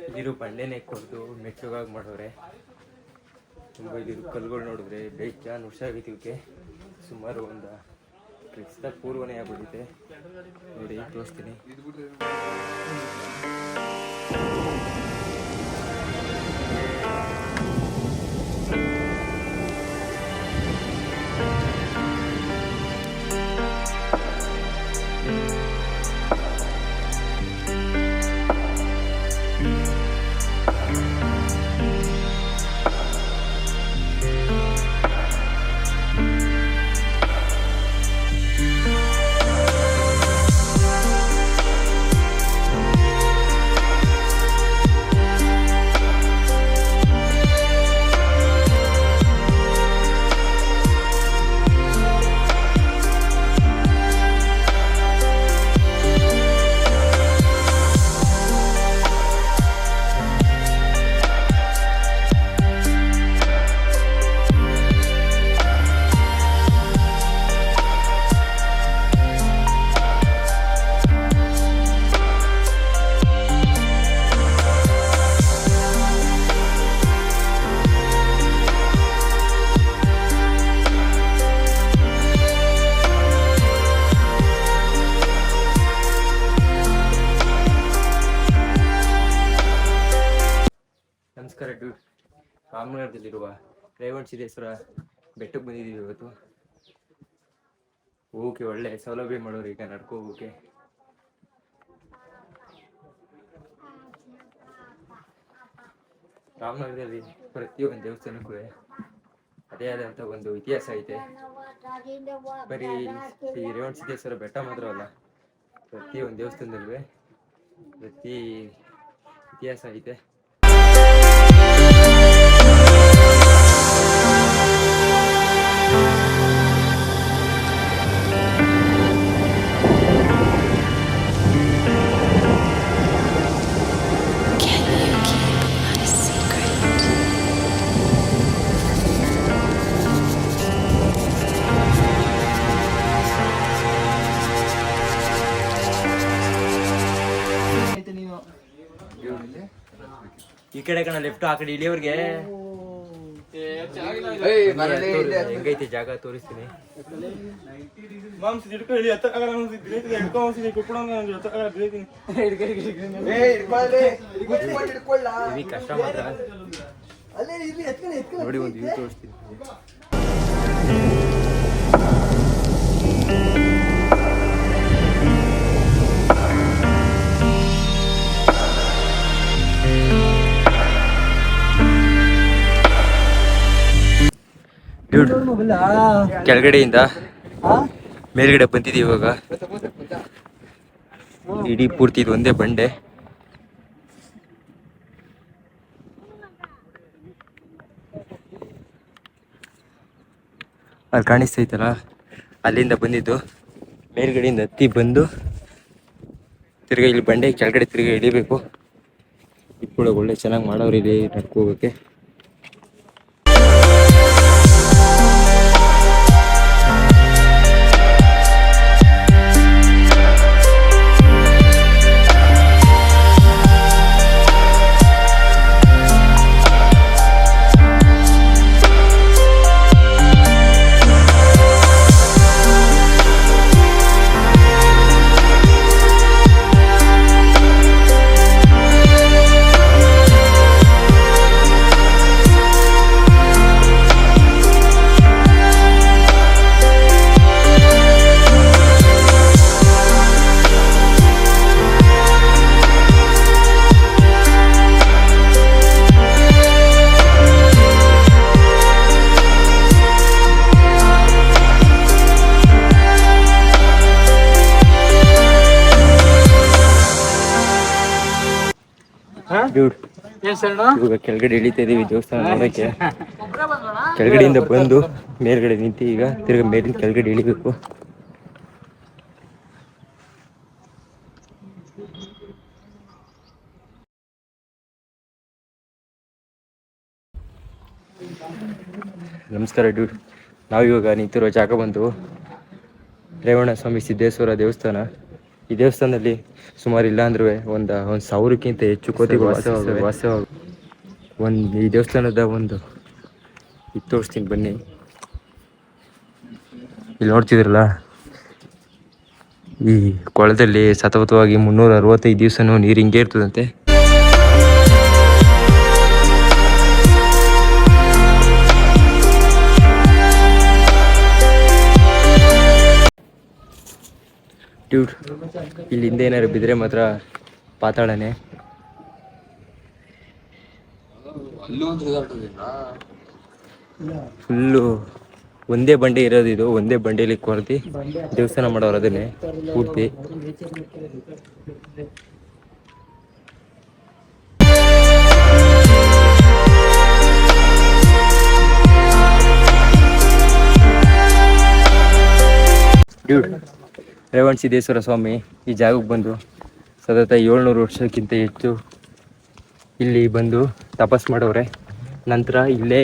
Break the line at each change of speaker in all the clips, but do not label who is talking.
ಇದಿರು ಬಂಡೆನೇ ಕೊಡ್ದು ಮೆಚ್ಚುಗಾಗಿ ಮಾಡೋರೆ. ತುಂಬ ಇದಿರು ಕಲ್ಲುಗಳು ನೋಡಿದ್ರೆ ಬೇಜಾನ್ ಹುಷಾರಾಗೈತಿ. ಇವಕ್ಕೆ ಸುಮಾರು ಒಂದು ಕ್ರಿಸ್ತ ಪೂರ್ವನೇ ಆಗ್ಬಿಟ್ಟಿದೆ. ನೋಡಿ ತೋರಿಸ್ತೀನಿ. ನಮಸ್ಕಾರ ಡ್ಯೂಡ್. ರಾಮನಗರದಲ್ಲಿರುವ ರೇವಣಸಿದ್ದೇಶ್ವರ ಬೆಟ್ಟಕ್ಕೆ ಬಂದಿದ್ದೀವಿ ಇವತ್ತು. ಹೋಗೋಕೆ ಒಳ್ಳೆ ಸೌಲಭ್ಯ ಮಾಡೋರು ಈಗ ನಡ್ಕೋಗೋಕೆ. ರಾಮನಗರದಲ್ಲಿ ಪ್ರತಿಯೊಂದು ದೇವಸ್ಥಾನಕ್ಕೂ ಅದೇ ಆದಂಥ ಒಂದು ಇತಿಹಾಸ ಐತೆ. ಬರೀ ಈ ರೇವಣಸಿದ್ದೇಶ್ವರ ಬೆಟ್ಟ ಮಾತ್ರ ಅಲ್ಲ, ಪ್ರತಿಯೊಂದು ದೇವಸ್ಥಾನದಲ್ಲೂ ಪ್ರತಿ ಇತಿಹಾಸ ಐತೆ. ಈ ಕಡೆ ಕಣ ಲೆಫ್ಟ್, ಆ ಕಡೆ ಇಳಿಯೋರ್ಗೆ ಹೆಂಗೈತಿ ಜಾಗ ತೋರಿಸ್ತೀನಿ. ಕಷ್ಟ ಮಾತ್ರ ನೋಡಿ, ಒಂದು ವ್ಯೂ ತೋರಿಸ್ತೀನಿ. ಕೆಳಗಡೆಯಿಂದ ಮೇಲ್ಗಡೆ ಬಂದಿದ್ದೀವಿ ಇವಾಗ. ಇಡೀ ಪೂರ್ತಿ ಇದು ಒಂದೇ ಬಂಡೆ. ಅಲ್ಲಿ ಕಾಣಿಸ್ತೈತಲ್ಲ, ಅಲ್ಲಿಂದ ಬಂದಿದ್ದು. ಮೇಲ್ಗಡೆಯಿಂದ ಹತ್ತಿ ಬಂದು ತಿರ್ಗಾ ಇಲ್ಲಿ ಬಂಡೆ ಕೆಳಗಡೆ ತಿರ್ಗಾ ಇಳಿಬೇಕು. ಇದು ಕೂಡ ಒಳ್ಳೆ ಚೆನ್ನಾಗಿ ಮಾಡೋರು ಇಲ್ಲಿ ನಡ್ಕೋಬೇಕೆ. ಇವಾಗ ಕೆಳಗಡೆ ಇಳಿತಾ ಇದೀವಿ ದೇವಸ್ಥಾನ ನೋಡಕ್ಕೆ. ಕೆಳಗಡೆಯಿಂದ ಬಂದು ಮೇಲ್ಗಡೆ ನಿಂತು ಈಗ ತಿರ್ಗ ಮೇಲಿನ ಕೆಳಗಡೆ ಇಳಿಬೇಕು. ನಮಸ್ಕಾರ ಡ್ಯೂಡ್. ನಾವಿವಾಗ ನಿಂತಿರೋ ಜಾಗ ಬಂದು ರೇವಣ ಸ್ವಾಮಿ ಸಿದ್ದೇಶ್ವರ ದೇವಸ್ಥಾನ. ಈ ದೇವಸ್ಥಾನದಲ್ಲಿ ಸುಮಾರು ಇಲ್ಲ ಅಂದ್ರೂ ಒಂದು 1000ಕ್ಕಿಂತ ಹೆಚ್ಚು ಕೋತಿಗಳು ವಾಸ. ಈ ದೇವಸ್ಥಾನದ ಒಂದು ಇದು ತೋರಿಸ್ತೀನಿ ಬನ್ನಿ. ಇಲ್ಲಿ ನೋಡ್ತಿದ್ರಲ್ಲ, ಈ ಕೊಳದಲ್ಲಿ ಸತತವಾಗಿ 365 ದಿವಸನೂ ನೀರು ಹಿಂಗೆ ಇರ್ತದಂತೆ. ಡ್ಯೂಡ್, ಇಲ್ಲಿ ಹಿಂದೆ ಏನಾದ್ರು ಬಿದ್ದರೆ ಮಾತ್ರ ಪಾತಾಳನೆ. ಫುಲ್ಲು ಒಂದೇ ಬಂಡೆ ಇರೋದು. ಇದು ಒಂದೇ ಬಂಡೆಯಲ್ಲಿ ಕೊರ್ದು ದೇವಸ್ಥಾನ ಮಾಡೋರು ಅದನ್ನೇ ಪೂರ್ತಿ. ಡ್ಯೂಡ್, ರೇವಣಸಿದ್ದೇಶ್ವರ ಸ್ವಾಮಿ ಈ ಜಾಗಕ್ಕೆ ಬಂದು ಸತತ 700 ವರ್ಷಕ್ಕಿಂತ ಹೆಚ್ಚು ಇಲ್ಲಿ ಬಂದು ತಪಸ್ ಮಾಡೋರೆ. ನಂತರ ಇಲ್ಲೇ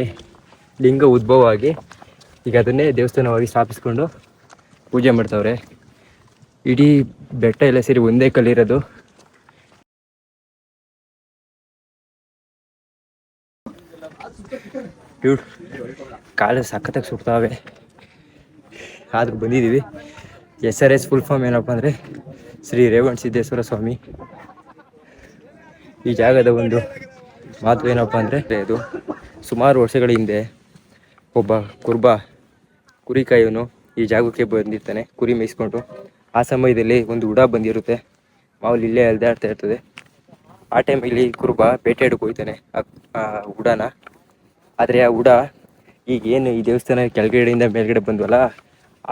ಲಿಂಗ ಉದ್ಭವ ಆಗಿ ಈಗ ಅದನ್ನೇ ದೇವಸ್ಥಾನವಾಗಿ ಸ್ಥಾಪಿಸ್ಕೊಂಡು ಪೂಜೆ ಮಾಡ್ತಾವ್ರೆ. ಇಡೀ ಬೆಟ್ಟ ಎಲ್ಲ ಸೇರಿ ಒಂದೇ ಕಲ್ಲಿರೋದು. ಡ್ಯೂಡ್, ಕಾಲು ಸಖತ್ತಾಗಿ ಸುಡ್ತಾವೆ. ಆದ್ರೂ ಬಂದಿದ್ದೀವಿ. SRS ಫುಲ್ ಫಾರ್ಮ್ ಏನಪ್ಪ ಅಂದರೆ ಶ್ರೀ ರೇವಣಸಿದ್ದೇಶ್ವರ ಸ್ವಾಮಿ. ಈ ಜಾಗದ ಒಂದು ಮಹತ್ವ ಏನಪ್ಪ ಅಂದರೆ, ಇದು ಸುಮಾರು ವರ್ಷಗಳ ಹಿಂದೆ ಒಬ್ಬ ಕುರುಬ ಕುರಿಕಾಯವನು ಈ ಜಾಗಕ್ಕೆ ಬಂದಿರ್ತಾನೆ ಕುರಿ ಮೇಯಿಸ್ಕೊಂಡು. ಆ ಸಮಯದಲ್ಲಿ ಒಂದು ಉಡ ಬಂದಿರುತ್ತೆ, ಮಾಮೂಲಿ ಇಲ್ಲೇ ಅಲ್ದಾಡ್ತಾ ಇರ್ತದೆ. ಆ ಟೈಮಲ್ಲಿ ಕುರುಬ ಬೇಟೆಯಾಡಕ್ಕೆ ಹೋಗ್ತಾನೆ ಆ ಉಡಾನ. ಆದರೆ ಆ ಉಡ ಈಗೇನು ಈ ದೇವಸ್ಥಾನ ಕೆಳಗಡೆಯಿಂದ ಮೇಲ್ಗಡೆ ಬಂದ್ವಲ್ಲ,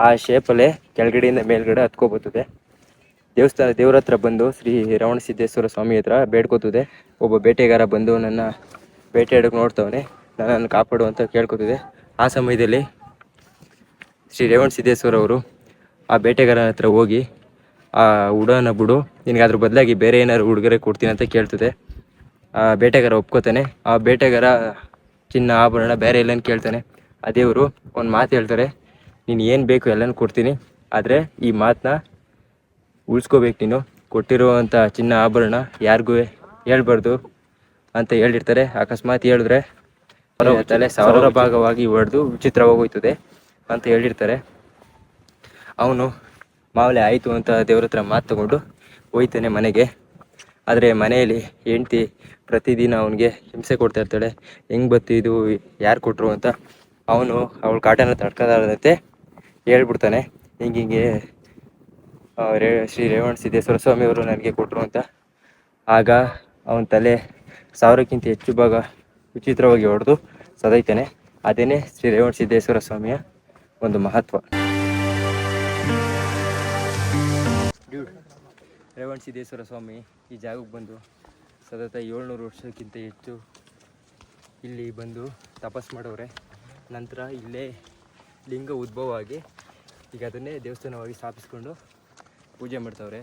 ಆ ಶೇಪಲ್ಲೇ ಕೆಳಗಡೆಯಿಂದ ಮೇಲ್ಗಡೆ ಹತ್ಕೊಬರ್ತದೆ. ದೇವ್ರ ಹತ್ರ ಬಂದು ಶ್ರೀ ರೇವಣಸಿದ್ದೇಶ್ವರ ಸ್ವಾಮಿ ಹತ್ರ ಬೇಡ್ಕೋತದೆ. ಒಬ್ಬ ಬೇಟೆಗಾರ ಬಂದು ನನ್ನ ಬೇಟೆಯಾಡಕ್ಕೆ ನೋಡ್ತವನೆ, ನನ್ನನ್ನು ಕಾಪಾಡು ಅಂತ ಕೇಳ್ಕೊತಿದೆ. ಆ ಸಮಯದಲ್ಲಿ ಶ್ರೀ ರೇವಣಸಿದ್ದೇಶ್ವರ ಅವರು ಆ ಬೇಟೆಗಾರ ಹತ್ರ ಹೋಗಿ, ಆ ಉಡಾನ ಬಿಡು, ನಿನಗೆ ಅದ್ರ ಬದಲಾಗಿ ಬೇರೆ ಏನಾದ್ರು ಉಡುಗೊರೆ ಕೊಡ್ತೀನಿ ಅಂತ ಕೇಳ್ತದೆ. ಆ ಬೇಟೆಗಾರ ಒಪ್ಕೋತಾನೆ. ಆ ಬೇಟೆಗಾರ ಚಿನ್ನ ಆಭರಣ ಬೇರೆ ಎಲ್ಲನೂ ಕೇಳ್ತಾನೆ. ಆ ದೇವರು ಒಂದು ಮಾತು ಹೇಳ್ತಾರೆ, ನೀನು ಏನು ಬೇಕು ಎಲ್ಲನೂ ಕೊಡ್ತೀನಿ, ಆದರೆ ಈ ಮಾತನ್ನ ಉಳಿಸ್ಕೋಬೇಕು. ನೀನು ಕೊಟ್ಟಿರುವಂಥ ಚಿನ್ನ ಆಭರಣ ಯಾರಿಗೂ ಹೇಳ್ಬಾರ್ದು ಅಂತ ಹೇಳಿರ್ತಾರೆ. ಅಕಸ್ಮಾತ್ ಹೇಳಿದ್ರೆ ತಲೆ 1000 ಭಾಗವಾಗಿ ಹೊಡೆದು ವಿಚಿತ್ರವಾಗೋಯ್ತದೆ ಅಂತ ಹೇಳಿರ್ತಾರೆ. ಅವನು ಮಾಮೂಲಿ ಆಯಿತು ಅಂತ ದೇವ್ರ ಹತ್ರ ಮಾತು ತಗೊಂಡು ಹೋಯ್ತಾನೆ ಮನೆಗೆ. ಆದರೆ ಮನೆಯಲ್ಲಿ ಹೆಂಡ್ತಿ ಪ್ರತಿದಿನ ಅವನಿಗೆ ಹಿಂಸೆ ಕೊಡ್ತಾ ಇರ್ತಾಳೆ. ಹೆಂಗೆ ಬತ್ತಿದು, ಯಾರು ಕೊಟ್ಟರು ಅಂತ. ಅವನು ಅವಳ ಕಾಟನ ತಡ್ಕೋದಾರದಂತೆ ಹೇಳ್ಬಿಡ್ತಾನೆ, ಹಿಂಗೆ ಶ್ರೀ ರೇವಣಸಿದ್ದೇಶ್ವರ ಸ್ವಾಮಿಯವರು ನನಗೆ ಕೊಟ್ಟರು ಅಂತ. ಆಗ ಅವನ ತಲೆ 1000ಕ್ಕಿಂತ ಹೆಚ್ಚು ಭಾಗ ವಿಚಿತ್ರವಾಗಿ ಹೊಡೆದು ಸದೈತಾನೆ. ಅದೇನೇ ಶ್ರೀ ರೇವಣಸಿದ್ದೇಶ್ವರ ಸ್ವಾಮಿಯ ಒಂದು ಮಹತ್ವ. ರೇವಣಸಿದ್ದೇಶ್ವರ ಸ್ವಾಮಿ ಈ ಜಾಗಕ್ಕೆ ಬಂದು ಸತತ 700 ವರ್ಷಕ್ಕಿಂತ ಹೆಚ್ಚು ಇಲ್ಲಿ ಬಂದು ತಪಸ್ ಮಾಡೋರೆ. ನಂತರ ಇಲ್ಲೇ ಲಿಂಗ ಉದ್ಭವ ಆಗಿ ಈಗ ಅದನ್ನೇ ದೇವಸ್ಥಾನವಾಗಿ ಸ್ಥಾಪಿಸ್ಕೊಂಡು ಪೂಜೆ ಮಾಡ್ತಾವ್ರೆ.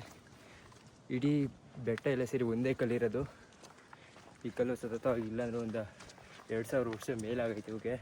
ಇಡೀ ಬೆಟ್ಟ ಎಲ್ಲ ಸೇರಿ ಒಂದೇ ಕಲ್ಲಿರೋದು. ಈ ಕಲ್ಲು ಸತತವಾಗಿ ಇಲ್ಲಾಂದ್ರೆ ಒಂದು 2000 ವರ್ಷ ಮೇಲಾಗೈತೆ ಇವಕ್ಕೆ.